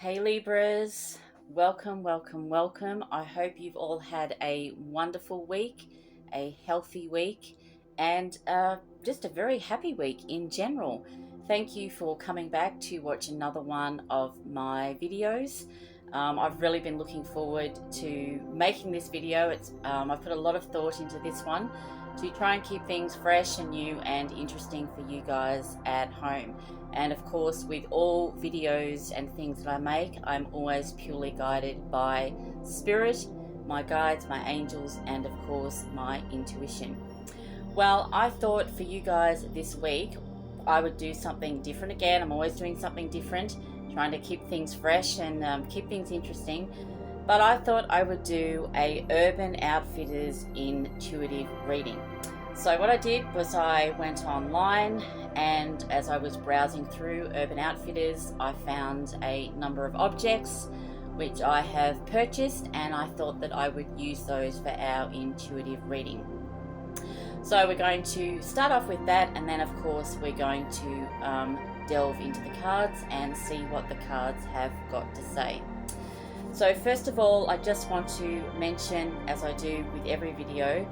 Hey Libras, welcome, welcome, welcome. I hope you've all had a wonderful week, a healthy week, and just a very happy week in general. Thank you for coming back to watch another one of my videos. I've really been looking forward to making this video. I've put a lot of thought into this one to try and keep things fresh and new and interesting for you guys at home. And of course, with all videos and things that I make, I'm always purely guided by spirit, my guides, my angels, and of course my intuition. Well, I thought for you guys this week I would do something different again. I'm always doing something different, trying to keep things fresh and keep things interesting. But I thought I would do a Urban Outfitters intuitive reading. So what I did was I went online, and as I was browsing through Urban Outfitters, I found a number of objects which I have purchased, and I thought that I would use those for our intuitive reading. So we're going to start off with that, and then of course we're going to delve into the cards and see what the cards have got to say. So first of all, I just want to mention, as I do with every video,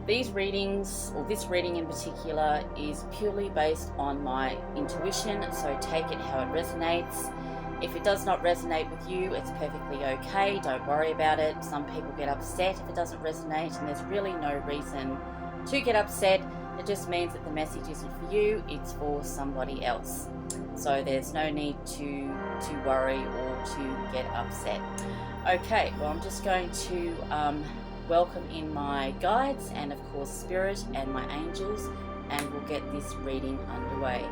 these readings, or this reading in particular, is purely based on my intuition, so take it how it resonates. If it does not resonate with you, it's perfectly okay, don't worry about it. Some people get upset if it doesn't resonate, and there's really no reason to get upset. It just means that the message isn't for you, it's for somebody else. So there's no need to worry or to get upset. Okay, well, I'm just going to welcome in my guides and of course spirit and my angels, and we'll get this reading underway.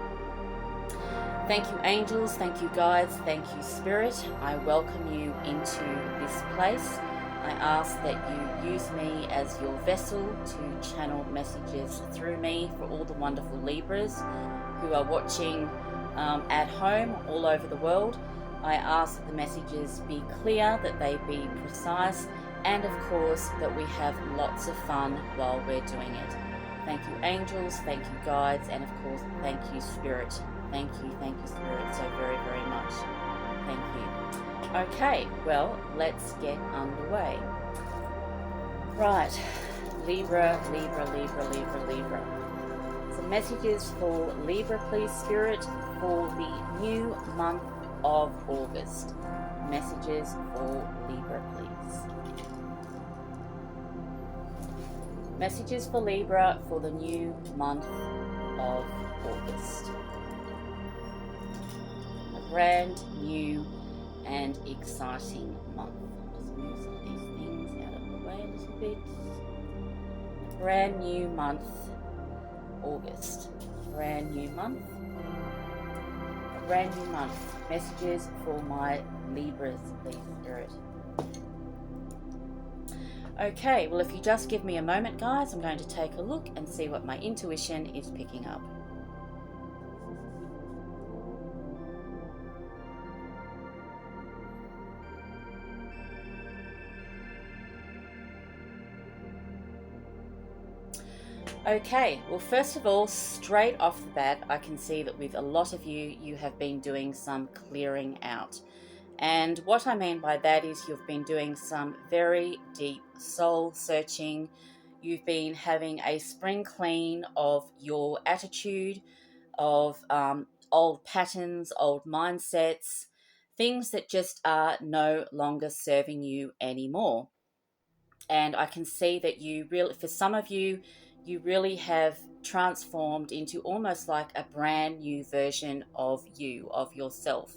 Thank you angels, thank you guides, thank you spirit. I welcome you into this place. I ask that you use me as your vessel to channel messages through me for all the wonderful Libras who are watching at home all over the world. I ask that the messages be clear, that they be precise, and of course that we have lots of fun while we're doing it. Thank you angels, thank you guides, and of course thank you spirit. Thank you spirit so very, very much. Thank you. Okay, well, let's get underway. Right, Libra, Libra, Libra, Libra, Libra. So messages for Libra, please spirit, for the new month of August. Messages for Libra, please. Messages for Libra for the new month of August. A brand new and exciting month. I'll just move some of these things out of the way a little bit. A brand new month, August. Brand new month. A brand new month. Messages for my Libras, please, spirit. Okay, well, if you just give me a moment, guys, I'm going to take a look and see what my intuition is picking up. Okay, well, first of all, straight off the bat, I can see that with a lot of you, you have been doing some clearing out. And what I mean by that is you've been doing some very deep soul searching. You've been having a spring clean of your attitude, of old patterns, old mindsets, things that just are no longer serving you anymore. And I can see that for some of you, you really have transformed into almost like a brand new version of you, of yourself.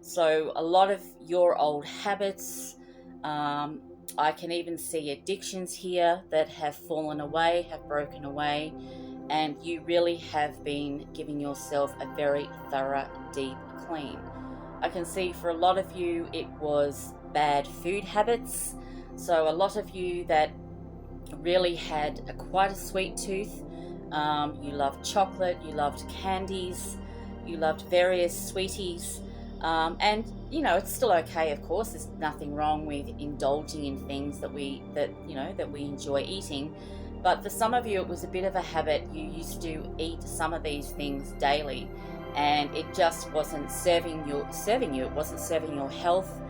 So a lot of your old habits, I can even see addictions here that have fallen away, have broken away, and you really have been giving yourself a very thorough, deep clean. I can see for a lot of you it was bad food habits. So a lot of you that really had quite a sweet tooth. You loved chocolate, you loved candies, you loved various sweeties. And you know, it's still okay, of course. There's nothing wrong with indulging in things that we enjoy eating. But for some of you, it was a bit of a habit. You used to eat some of these things daily, and it just wasn't serving you. It wasn't serving your health.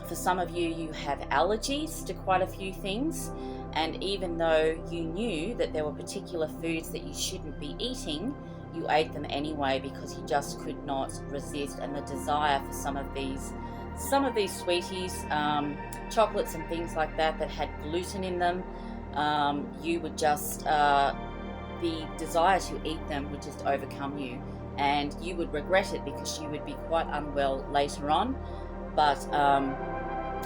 For some of you, you have allergies to quite a few things, and even though you knew that there were particular foods that you shouldn't be eating, you ate them anyway because you just could not resist. And the desire for some of these sweeties, chocolates and things like that had gluten in them, you would just, the desire to eat them would just overcome you, and you would regret it because you would be quite unwell later on. But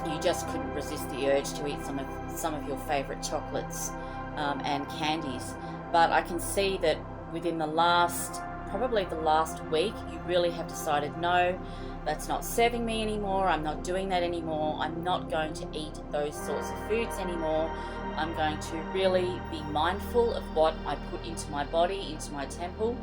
you just couldn't resist the urge to eat some of your favorite chocolates and candies. But I can see that within probably the last week, you really have decided, no, that's not serving me anymore. I'm not doing that anymore. I'm not going to eat those sorts of foods anymore. I'm going to really be mindful of what I put into my body, into my temple,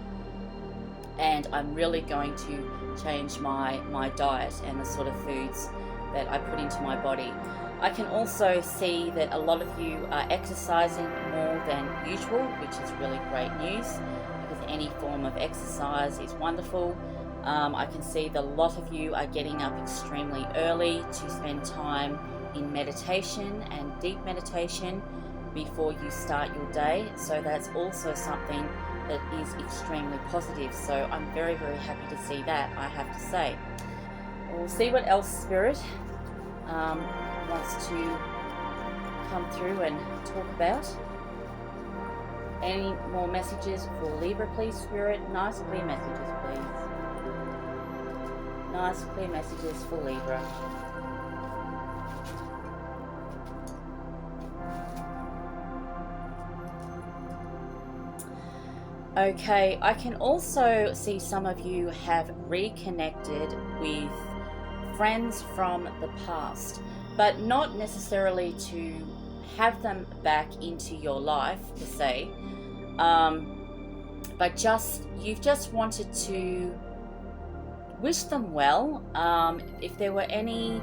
and I'm really going to change my diet and the sort of foods that I put into my body. I can also see that a lot of you are exercising more than usual, which is really great news, because any form of exercise is wonderful. I can see that a lot of you are getting up extremely early to spend time in meditation and deep meditation before you start your day. So that's also something that is extremely positive. So I'm very, very happy to see that, I have to say. We'll see what else Spirit wants to come through and talk about. Any more messages for Libra, please, Spirit? Nice, clear messages, please. Nice, clear messages for Libra. Okay, I can also see some of you have reconnected with friends from the past, but not necessarily to have them back into your life per se, but you've just wanted to wish them well. If there were any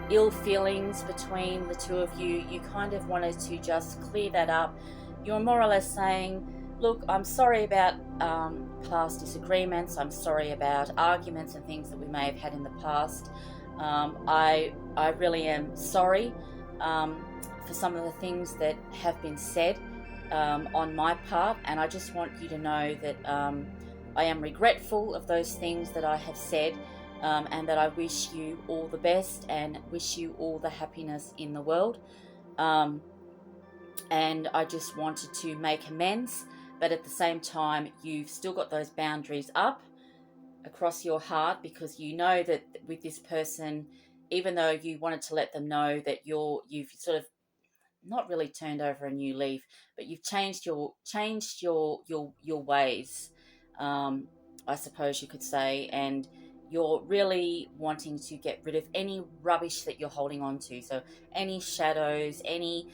ill feelings between the two of you, you kind of wanted to just clear that up. You're more or less saying, look, I'm sorry about past disagreements. I'm sorry about arguments and things that we may have had in the past. I really am sorry for some of the things that have been said on my part, and I just want you to know that I am regretful of those things that I have said, and that I wish you all the best and wish you all the happiness in the world. And I just wanted to make amends, but at the same time, you've still got those boundaries up across your heart, because you know that with this person, even though you wanted to let them know that you've sort of not really turned over a new leaf, but you've changed your ways, I suppose you could say, and you're really wanting to get rid of any rubbish that you're holding on to. So any shadows, any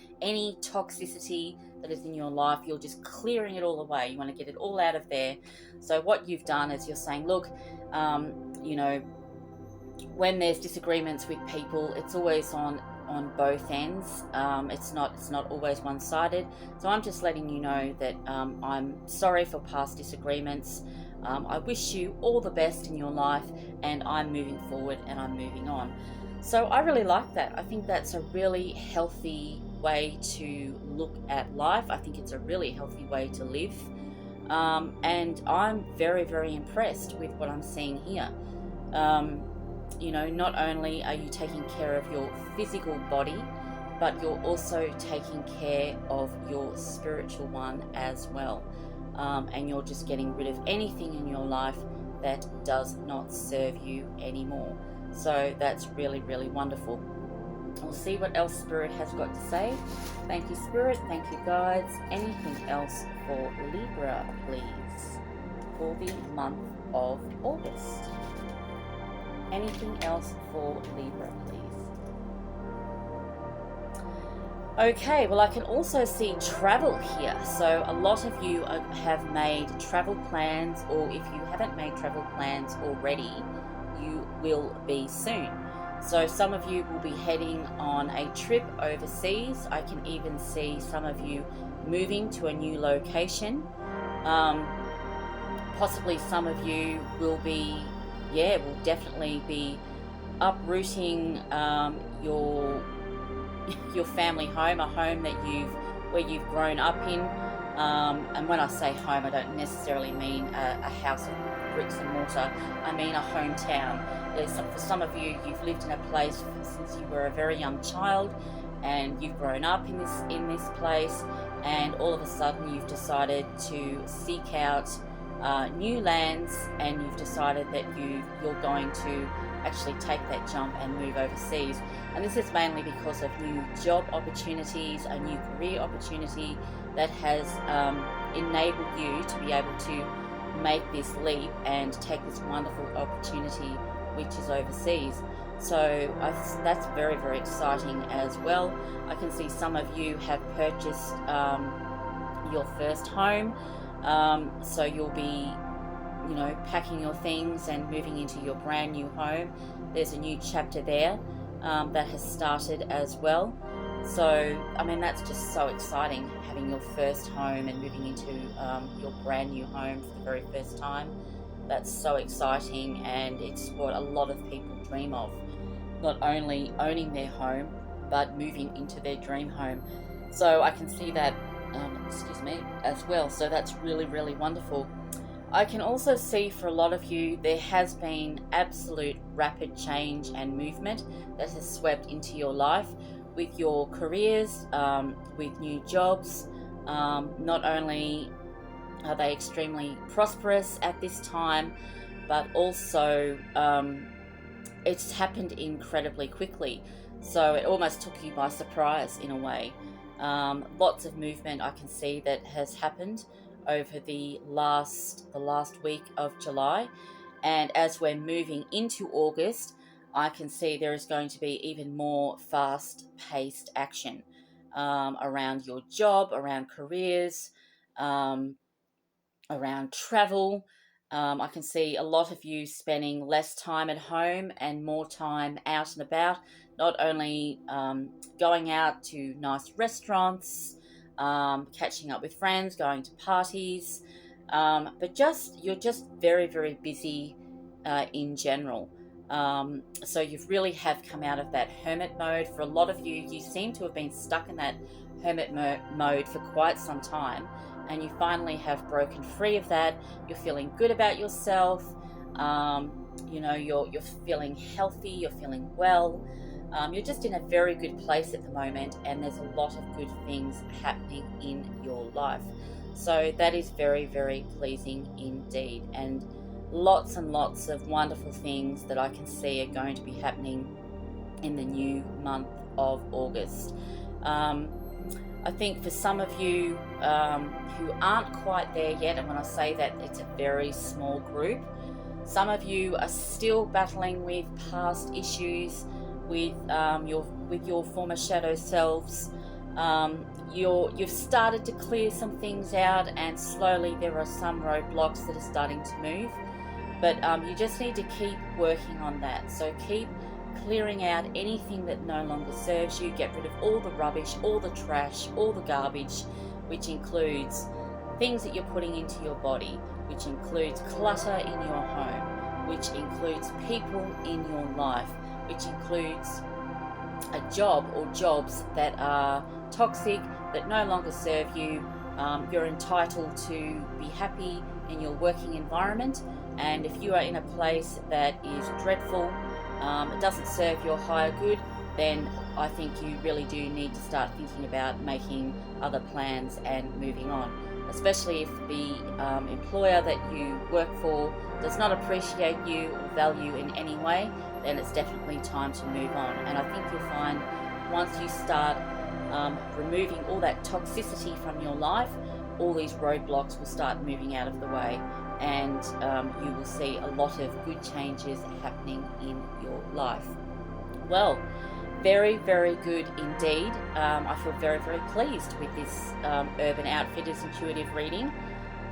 toxicity that is in your life, you're just clearing it all away. You want to get it all out of there. So what you've done is you're saying, look, when there's disagreements with people, it's always on both ends. It's not always one-sided. So I'm just letting you know that I'm sorry for past disagreements. I wish you all the best in your life, and I'm moving forward and I'm moving on. So I really like that. I think that's a really healthy way to look at life. I think it's a really healthy way to live. And I'm very, very impressed with what I'm seeing here. Not only are you taking care of your physical body, but you're also taking care of your spiritual one as well. And you're just getting rid of anything in your life that does not serve you anymore. So that's really, really wonderful. We'll see what else Spirit has got to say. Thank you, Spirit. Thank you, guides. Anything else for Libra, please, for the month of August? Anything else for Libra, please? Okay, well, I can also see travel here. So a lot of you have made travel plans, or if you haven't made travel plans already, you will be soon. So some of you will be heading on a trip overseas. I can even see some of you moving to a new location, possibly some of you will be, will definitely be uprooting your family home, a home that where you've grown up in. And when I say home, I don't necessarily mean a house of bricks and mortar. I mean a hometown. For some of you, you've lived in a place since you were a very young child, and you've grown up in this place, and all of a sudden you've decided to seek out new lands, and you've decided that you're going to actually take that jump and move overseas. And this is mainly because of new job opportunities, a new career opportunity that has enabled you to be able to make this leap and take this wonderful opportunity which is overseas. So that's very, very exciting as well. I can see some of you have purchased your first home, so you'll be packing your things and moving into your brand new home. There's a new chapter there that has started as well. So I mean, that's just so exciting, having your first home and moving into your brand new home for the very first time. That's so exciting, and it's what a lot of people dream of, not only owning their home but moving into their dream home. So I can see that as well. So that's really, really wonderful. I can also see for a lot of you there has been absolute rapid change and movement that has swept into your life with your careers, with new jobs. Not only are they extremely prosperous at this time, but also it's happened incredibly quickly. So it almost took you by surprise in a way. Lots of movement I can see that has happened over the last week of July, and as we're moving into August, I can see there is going to be even more fast-paced action around your job, around careers, around travel. I can see a lot of you spending less time at home and more time out and about, not only going out to nice restaurants, catching up with friends, going to parties, but you're just very, very busy in general. So you really have come out of that hermit mode. For a lot of you, you seem to have been stuck in that hermit mode for quite some time, and you finally have broken free of that. You're feeling good about yourself. You're feeling healthy. You're feeling well. You're just in a very good place at the moment, and there's a lot of good things happening in your life. So that is very, very pleasing indeed, and lots of wonderful things that I can see are going to be happening in the new month of August. I think for some of you who aren't quite there yet, and when I say that, it's a very small group, some of you are still battling with past issues, with your former shadow selves. You've started to clear some things out, and slowly there are some roadblocks that are starting to move, but you just need to keep working on that. So keep clearing out anything that no longer serves you. Get rid of all the rubbish, all the trash, all the garbage, which includes things that you're putting into your body, which includes clutter in your home, which includes people in your life, which includes a job or jobs that are toxic, that no longer serve you. You're entitled to be happy in your working environment, and if you are in a place that is dreadful, it doesn't serve your higher good, then I think you really do need to start thinking about making other plans and moving on. Especially if the employer that you work for does not appreciate you or value in any way, then it's definitely time to move on. And I think you'll find once you start removing all that toxicity from your life, all these roadblocks will start moving out of the way, and you will see a lot of good changes happening in your life. Well, very, very good indeed. I feel very, very pleased with this Urban Outfitters intuitive reading,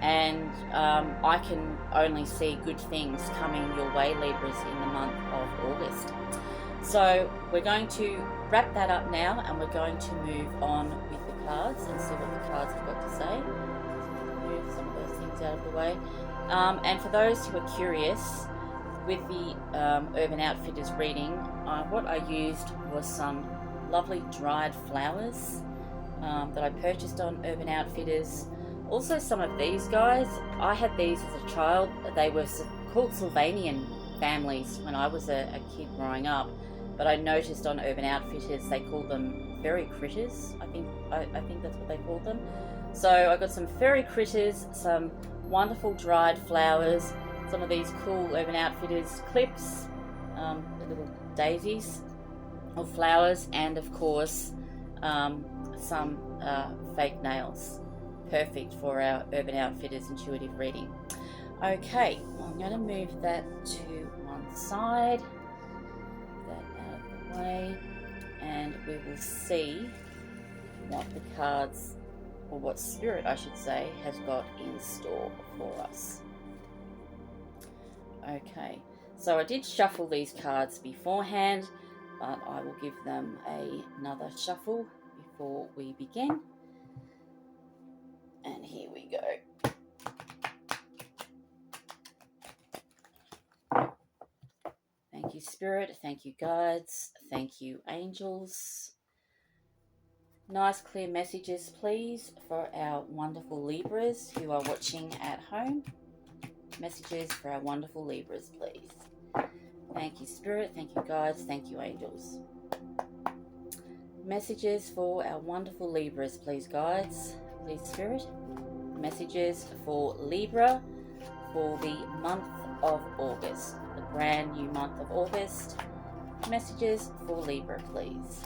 and I can only see good things coming your way, Libras, in the month of August. So we're going to wrap that up now, and we're going to move on with the cards and see what the cards have got to say. Move some of those things out of the way. And for those who are curious, with the Urban Outfitters reading, what I used was some lovely dried flowers that I purchased on Urban Outfitters. Also some of these guys, I had these as a child. They were called Sylvanian families when I was a kid growing up, but I noticed on Urban Outfitters they call them fairy critters. I think that's what they called them. So I got some fairy critters, some wonderful dried flowers, some of these cool Urban Outfitters clips, the little daisies of flowers, and of course some fake nails. Perfect for our Urban Outfitters intuitive reading. Okay, well, I'm going to move that to one side, move that out of the way, and we will see what the cards, or what Spirit I should say, has got in store for us. Okay, so I did shuffle these cards beforehand, but I will give them another shuffle before we begin. And here we go. Thank you, Spirit. Thank you, guides. Thank you, angels. Nice, clear messages, please, for our wonderful Libras who are watching at home. Messages for our wonderful Libras, please. Thank you, Spirit. Thank you, guides. Thank you, angels. Messages for our wonderful Libras, please, guides. Please, Spirit. Messages for Libra for the month of August, the brand new month of August. Messages for Libra, please,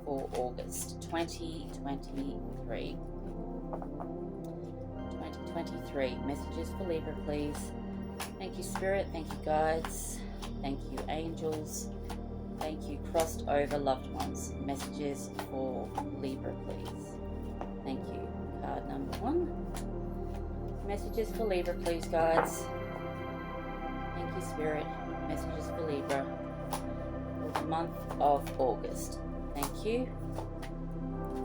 for August 2023. 2023. Messages for Libra, please. Thank you, Spirit. Thank you, guides. Thank you, angels. Thank you, crossed over loved ones. Messages for Libra, please. Thank you. Card number 1. Messages for Libra, please, guides. Thank you, Spirit. Messages for Libra for the month of August. Thank you.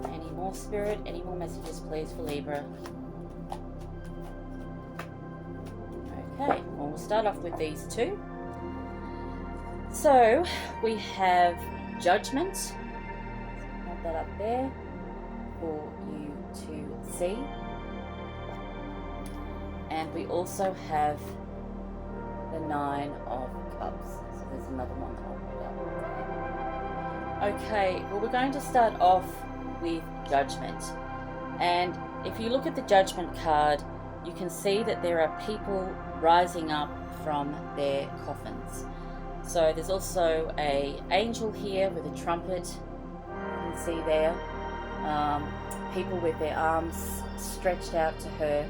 Any more, Spirit? Any more messages, please, for Libra? Okay, well, we'll start off with these two. So we have Judgment. Hold that up there for you to see. And we also have the 9 of Cups. So there's another one that I'll hold up. Okay, well, we're going to start off with Judgment. And if you look at the Judgment card, you can see that there are people rising up from their coffins. So there's also an angel here with a trumpet, you can see there. People with their arms stretched out to her,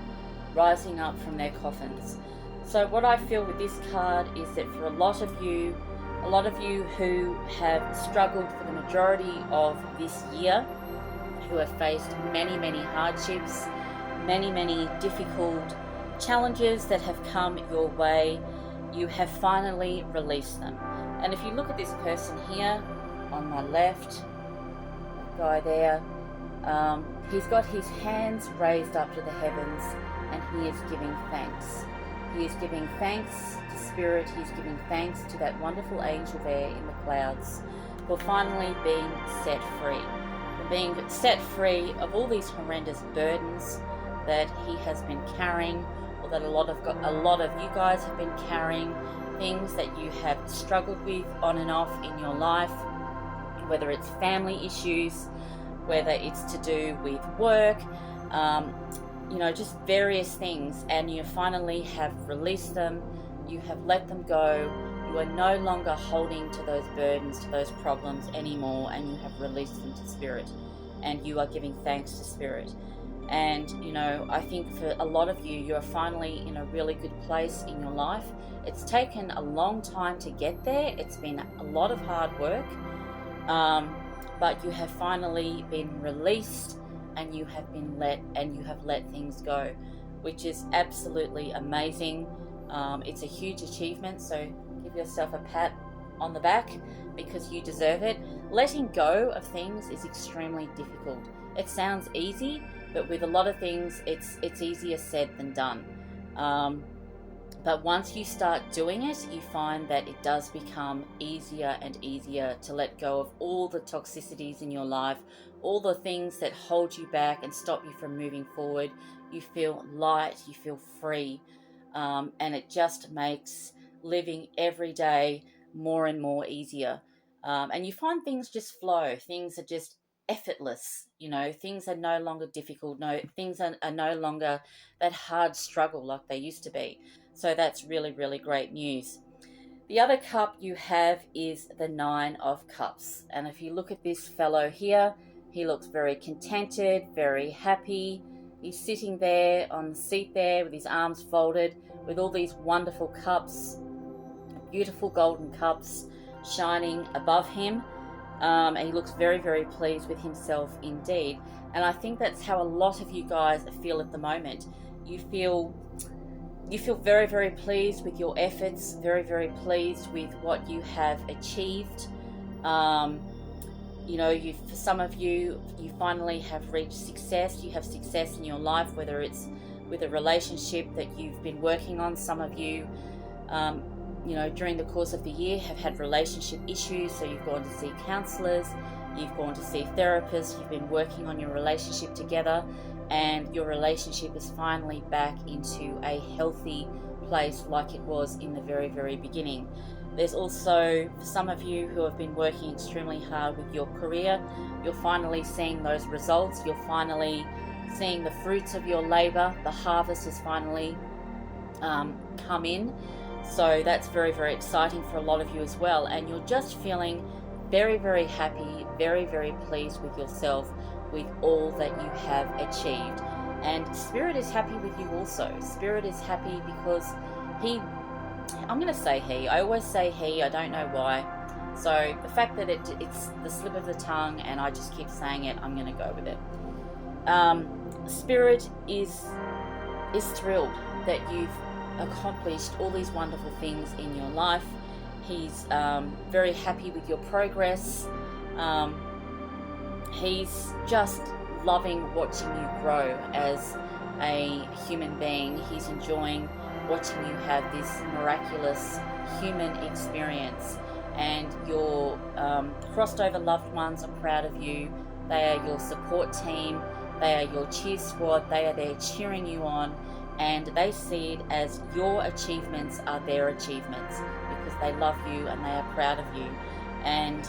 rising up from their coffins. So what I feel with this card is that for a lot of you who have struggled for the majority of this year, who have faced many hardships, many difficult challenges that have come your way, you have finally released them. And if you look at this person here on my left, that guy there, he's got his hands raised up to the heavens and he is giving thanks. He is giving thanks to Spirit. He's giving thanks to that wonderful angel there in the clouds for finally being set free. For being set free of all these horrendous burdens that he has been carrying, or that a lot of you guys have been carrying, things that you have struggled with on and off in your life, whether it's family issues, whether it's to do with work, just various things, and you finally have released them, you have let them go, you are no longer holding to those burdens, to those problems anymore, and you have released them to Spirit, and you are giving thanks to Spirit. And I think for a lot of you, you're finally in a really good place in your life. It's taken a long time to get there. It's been a lot of hard work, but you have finally been released, and you have let things go, which is absolutely amazing. It's a huge achievement, so give yourself a pat on the back because you deserve it. Letting go of things is extremely difficult. It sounds easy, but with a lot of things, it's easier said than done. But once you start doing it, you find that it does become easier and easier to let go of all the toxicities in your life, all the things that hold you back and stop you from moving forward. You feel light, you feel free, and it just makes living every day more and more easier. And you find things just flow, things are just effortless, things are no longer difficult, things are no longer that hard struggle like they used to be. So that's really, really great news. The other cup you have is the Nine of Cups. And if you look at this fellow here, he looks very contented, very happy. He's sitting there on the seat there with his arms folded with all these wonderful cups, beautiful golden cups shining above him. And he looks very, very pleased with himself indeed. And I think that's how a lot of you guys feel at the moment. You feel very, very pleased with your efforts, very, very pleased with what you have achieved. For some of you, you finally have reached success. You have success in your life, whether it's with a relationship that you've been working on. Some of you, during the course of the year have had relationship issues, so you've gone to see counselors, you've gone to see therapists, you've been working on your relationship together, and your relationship is finally back into a healthy place like it was in the very, very beginning. There's also, for some of you who have been working extremely hard with your career, you're finally seeing those results, you're finally seeing the fruits of your labor, the harvest has finally come in. So that's very, very exciting for a lot of you as well. And you're just feeling very, very happy, very, very pleased with yourself, with all that you have achieved. And Spirit is happy with you also. Spirit is happy because I'm going to say he. I always say he. I don't know why. So the fact that it's the slip of the tongue and I just keep saying it, I'm going to go with it. Spirit is thrilled that you've accomplished all these wonderful things in your life. He's very happy with your progress. He's just loving watching you grow as a human being. He's enjoying watching you have this miraculous human experience. And your crossed over loved ones are proud of you. They are your support team. They are your cheer squad. They are there cheering you on. And they see it as your achievements are their achievements because they love you and they are proud of you. And,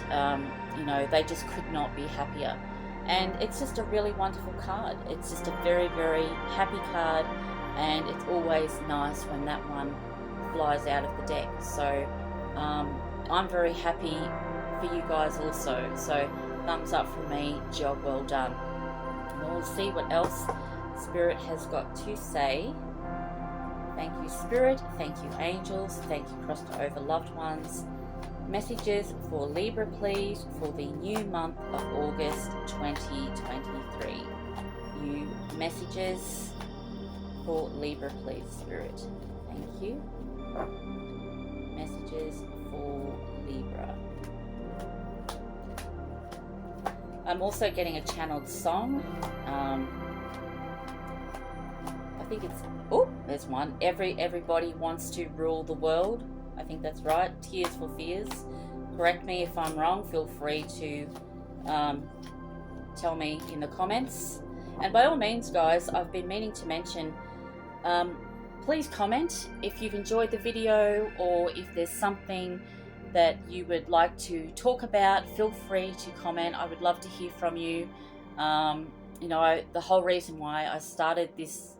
they just could not be happier. And it's just a really wonderful card. It's just a very, very happy card. And it's always nice when that one flies out of the deck. So I'm very happy for you guys also. So thumbs up from me. Job well done. And we'll see what else Spirit has got to say. Thank you, Spirit. Thank you, angels. Thank you, crossed over loved ones. Messages for Libra, please, for the new month of August 2023. New messages for Libra, please, Spirit. Thank you. Messages for Libra. I'm also getting a channeled song. I think it's, there's one. Everybody wants to rule the world. I think that's right. Tears for Fears. Correct me if I'm wrong. Feel free to tell me in the comments. And by all means, guys, I've been meaning to mention, please comment if you've enjoyed the video or if there's something that you would like to talk about. Feel free to comment. I would love to hear from you. The whole reason why I started this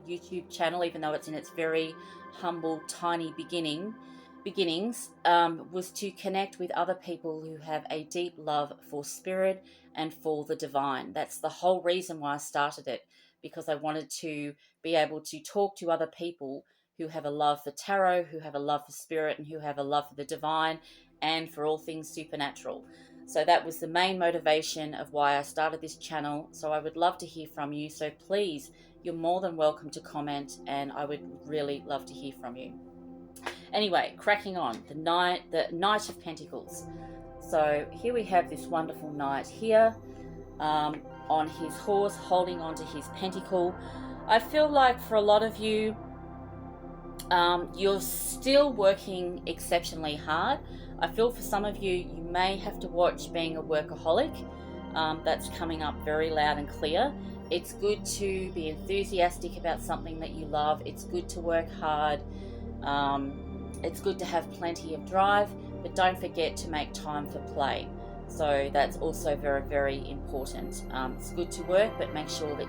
YouTube channel, even though it's in its very humble, tiny beginnings, was to connect with other people who have a deep love for spirit and for the divine. That's the whole reason why I started it, because I wanted to be able to talk to other people who have a love for tarot, who have a love for spirit, and who have a love for the divine and for all things supernatural. So that was the main motivation of why I started this channel. So I would love to hear from you. So please, you're more than welcome to comment, and I would really love to hear from you. Anyway, cracking on, the Knight of Pentacles. So here we have this wonderful knight here on his horse, holding onto his pentacle. I feel like for a lot of you, You're still working exceptionally hard. I feel for some of you, you may have to watch being a workaholic. That's coming up very loud and clear. It's good to be enthusiastic about something that you love. It's good to work hard. It's good to have plenty of drive, but don't forget to make time for play. So that's also very, very important. It's good to work, but make sure that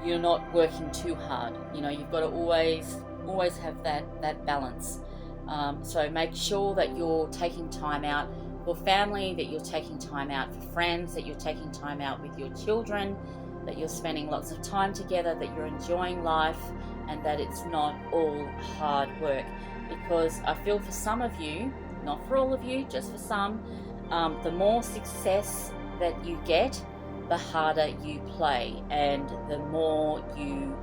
you're not working too hard. You know, you've got to always have that balance. So make sure that you're taking time out for family, that you're taking time out for friends, that you're taking time out with your children, that you're spending lots of time together, that you're enjoying life, and that it's not all hard work. Because I feel for some of you, not for all of you, just for some, the more success that you get, the harder you play and the more you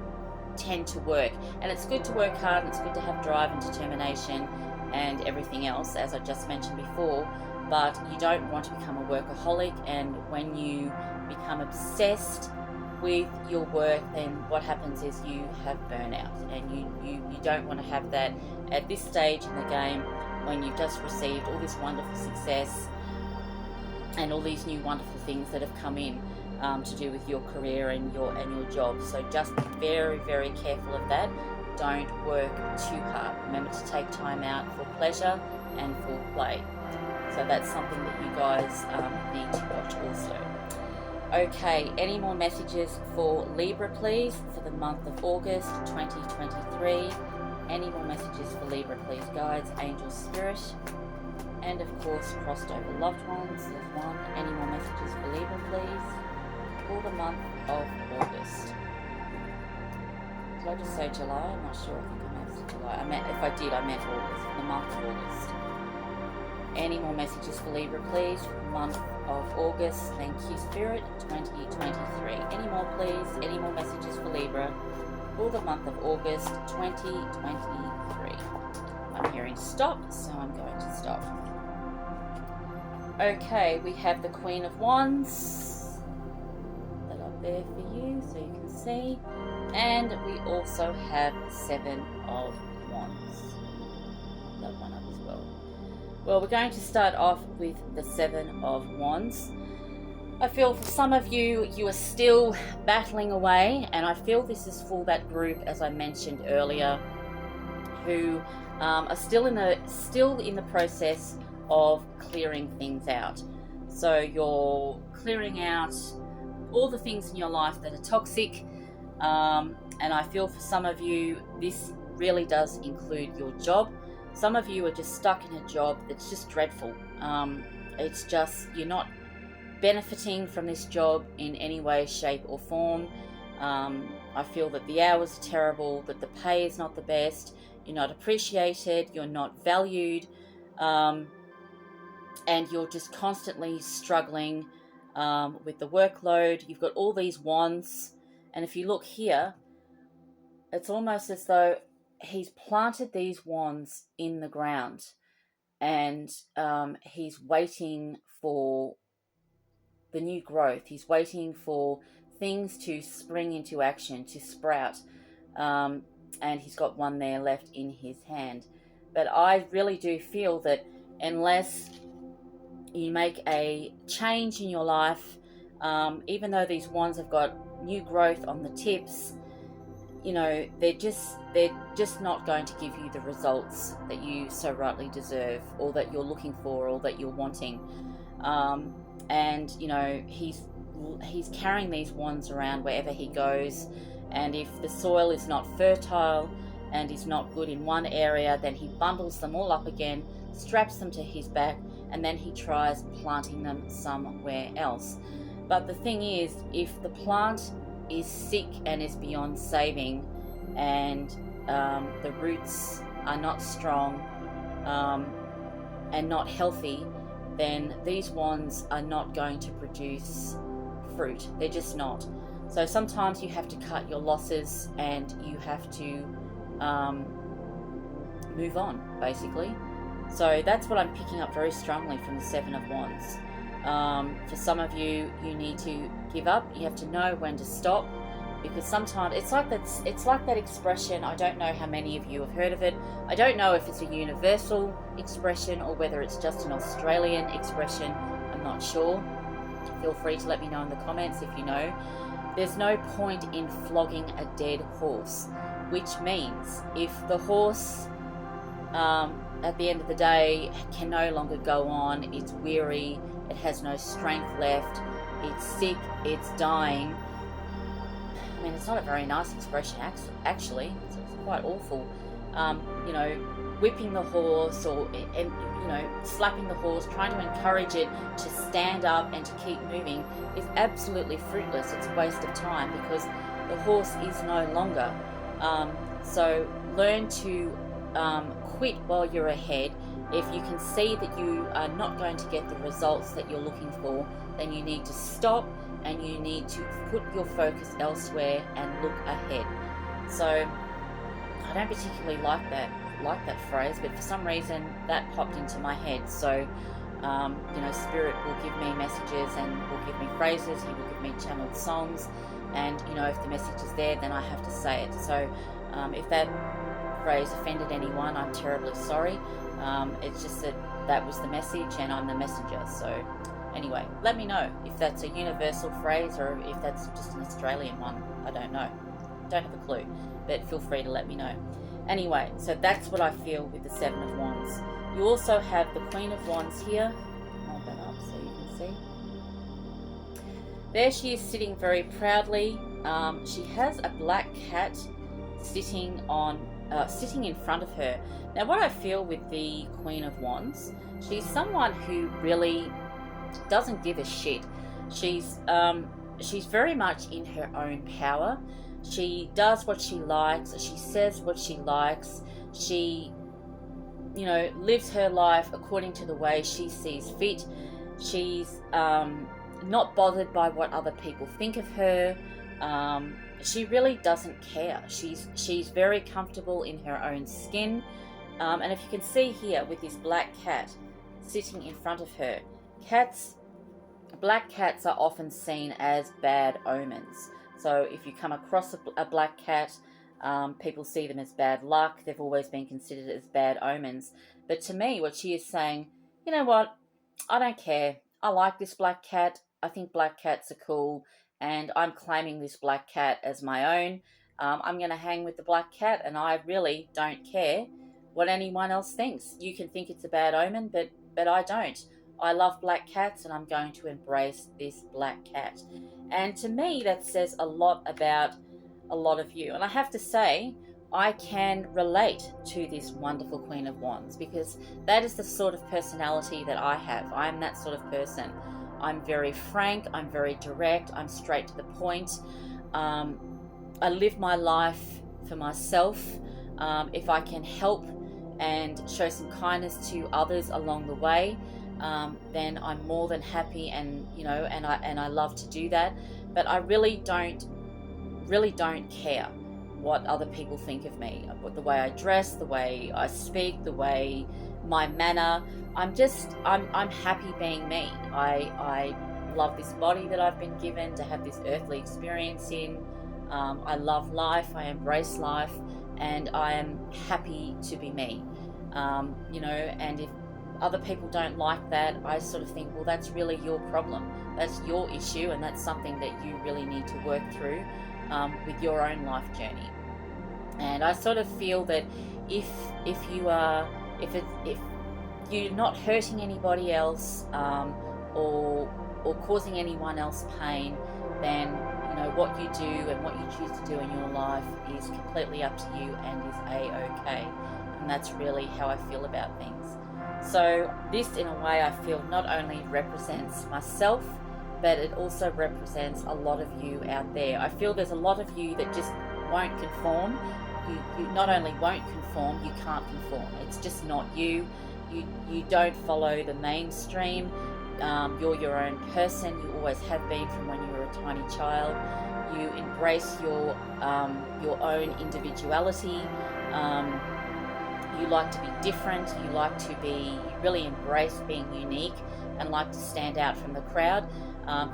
tend to work. And it's good to work hard, and it's good to have drive and determination and everything else, as I just mentioned before, but you don't want to become a workaholic. And when you become obsessed with your work, then what happens is you have burnout, and you don't want to have that at this stage in the game when you've just received all this wonderful success and all these new wonderful things that have come in to do with your career and your job. So just be very, very careful of that. Don't work too hard. Remember to take time out for pleasure and for play. So that's something that you guys need to watch also. Okay, any more messages for Libra, please, for the month of August 2023? Any more messages for Libra, please, guides, angels, spirit, and of course, crossed over loved ones. There's one. Any more messages for Libra, please, for the month of August? Did I just say July? I'm not sure. I think I meant July. If I did, I meant August, for the month of August. Any more messages for Libra, please, for the month of August? Thank you, Spirit, 2023. Any more, please? Any more messages for Libra for the month of August 2023? I'm hearing stop, so I'm going to stop. Okay, we have the Queen of Wands. That up there for you so you can see. And we also have Seven of Wands. That one up as well. Well, we're going to start off with the Seven of Wands. I feel for some of you, you are still battling away, and I feel this is for that group, as I mentioned earlier, who are still in the process of clearing things out. So you're clearing out all the things in your life that are toxic, and I feel for some of you, this really does include your job. Some of you are just stuck in a job that's just dreadful. It's just, you're not benefiting from this job in any way, shape or form. I feel that the hours are terrible, that the pay is not the best, you're not appreciated, you're not valued, and you're just constantly struggling with the workload. You've got all these wands, and if you look here, it's almost as though he's planted these wands in the ground, and he's waiting for the new growth. He's waiting for things to spring into action, to sprout, and he's got one there left in his hand. But I really do feel that unless you make a change in your life, even though these wands have got new growth on the tips, you know, they're just not going to give you the results that you so rightly deserve, or that you're looking for, or that you're wanting. And you know, he's carrying these wands around wherever he goes, and if the soil is not fertile and is not good in one area, then he bundles them all up again, straps them to his back, and then he tries planting them somewhere else. But the thing is, if the plant is sick and is beyond saving, and the roots are not strong and not healthy, then these wands are not going to produce fruit. They're just not. So sometimes you have to cut your losses, and you have to move on, basically. So that's what I'm picking up very strongly from the Seven of Wands. For some of you, you need to give up. You have to know when to stop. because sometimes it's like that expression. I don't know how many of you have heard of it. I don't know if it's a universal expression or whether it's just an Australian expression. I'm not sure. Feel free to let me know in the comments if you know. There's no point in flogging a dead horse, which means if the horse at the end of the day can no longer go on, it's weary, it has no strength left, it's sick, it's dying. I mean, it's not a very nice expression, actually. It's quite awful. You know, whipping the horse or slapping the horse, trying to encourage it to stand up and to keep moving is absolutely fruitless. It's a waste of time because the horse is no longer. So learn to quit while you're ahead. If you can see that you are not going to get the results that you're looking for, then you need to stop and you need to put your focus elsewhere and look ahead. So I don't particularly like that phrase, but for some reason that popped into my head. So Spirit will give me messages and will give me phrases. He will give me channeled songs, and if the message is there, then I have to say it. So if that phrase offended anyone, I'm terribly sorry. It's just that was the message and I'm the messenger. So anyway, let me know if that's a universal phrase or if that's just an Australian one. I don't know. Don't have a clue, but feel free to let me know. Anyway, so that's what I feel with the Seven of Wands. You also have the Queen of Wands here. Hold that up so you can see. There she is sitting very proudly. She has a black cat sitting in front of her. Now, what I feel with the Queen of Wands, she's someone who really doesn't give a shit. She's very much in her own power. She does what she likes. She says what she likes. She, lives her life according to the way she sees fit. She's not bothered by what other people think of her. She really doesn't care. She's very comfortable in her own skin. And if you can see here with this black cat sitting in front of her, black cats are often seen as bad omens. So if you come across a black cat, people see them as bad luck. They've always been considered as bad omens. But to me, what she is saying, you know what? I don't care. I like this black cat. I think black cats are cool. And I'm claiming this black cat as my own. I'm going to hang with the black cat, and I really don't care what anyone else thinks. You can think it's a bad omen, but I don't. I love black cats, and I'm going to embrace this black cat. And to me, that says a lot about a lot of you. And I have to say, I can relate to this wonderful Queen of Wands, because that is the sort of personality that I have. I'm that sort of person. I'm very frank, I'm very direct, I'm straight to the point. I live my life for myself. If I can help and show some kindness to others along the way, then I'm more than happy, and I love to do that. But I really don't care what other people think of me, the way I dress, the way I speak, the way my manner. I'm happy being me. I love this body that I've been given to have this earthly experience in. I love life, I embrace life, and I am happy to be me. And if other people don't like that, I sort of think, well, that's really your problem. That's your issue, and that's something that you really need to work through with your own life journey. And I sort of feel that if you're not hurting anybody else or causing anyone else pain, then what you do and what you choose to do in your life is completely up to you and is a-okay. And that's really how I feel about things. So this, in a way, I feel not only represents myself, but it also represents a lot of you out there. I feel there's a lot of you that just won't conform. You not only won't conform, you can't conform. It's just not you. You don't follow the mainstream. You're your own person. You always have been from when you were a tiny child. You embrace your own individuality. You like to be different. You really embrace being unique and like to stand out from the crowd.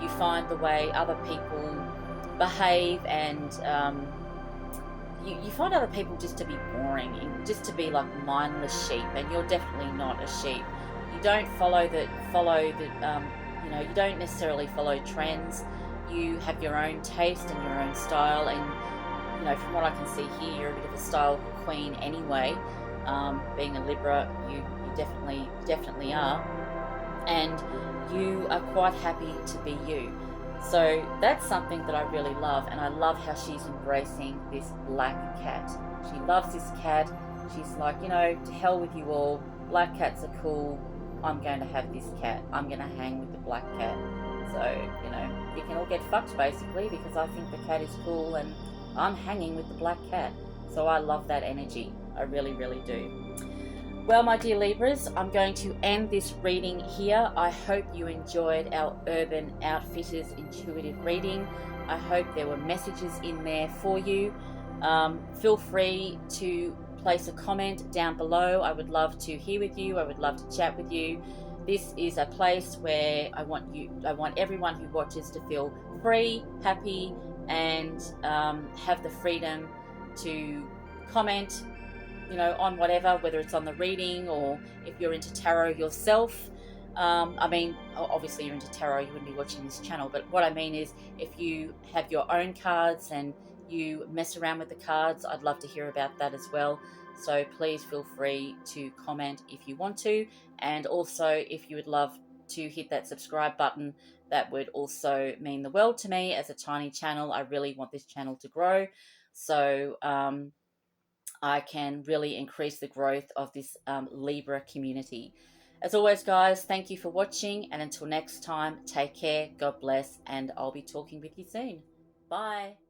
You find the way other people behave, and you find other people just to be boring, and just to be like mindless sheep, and you're definitely not a sheep. You don't you don't necessarily follow trends. You have your own taste and your own style, and from what I can see here, you're a bit of a style queen anyway. Being a Libra, you definitely are, and you are quite happy to be you. So that's something that I really love, and I love how she's embracing this black cat. She loves this cat. She's like, to hell with you all. Black cats are cool. I'm going to have this cat. I'm going to hang with the black cat. So, you can all get fucked basically, because I think the cat is cool and I'm hanging with the black cat. So I love that energy. I really, really do. Well, my dear Libras, I'm going to end this reading here. I hope you enjoyed our Urban Outfitters intuitive reading. I hope there were messages in there for you. Feel free to place a comment down below. I would love to hear with you. I would love to chat with you. This is a place where I want everyone who watches to feel free, happy, and have the freedom to comment on whatever, whether it's on the reading or if you're into tarot yourself. Obviously you're into tarot, you wouldn't be watching this channel, but what I mean is if you have your own cards and you mess around with the cards, I'd love to hear about that as well. So please feel free to comment if you want to, and also if you would love to hit that subscribe button, that would also mean the world to me. As a tiny channel, I really want this channel to grow, so I can really increase the growth of this Libra community. As always, guys, thank you for watching, and until next time, take care, God bless, and I'll be talking with you soon. Bye.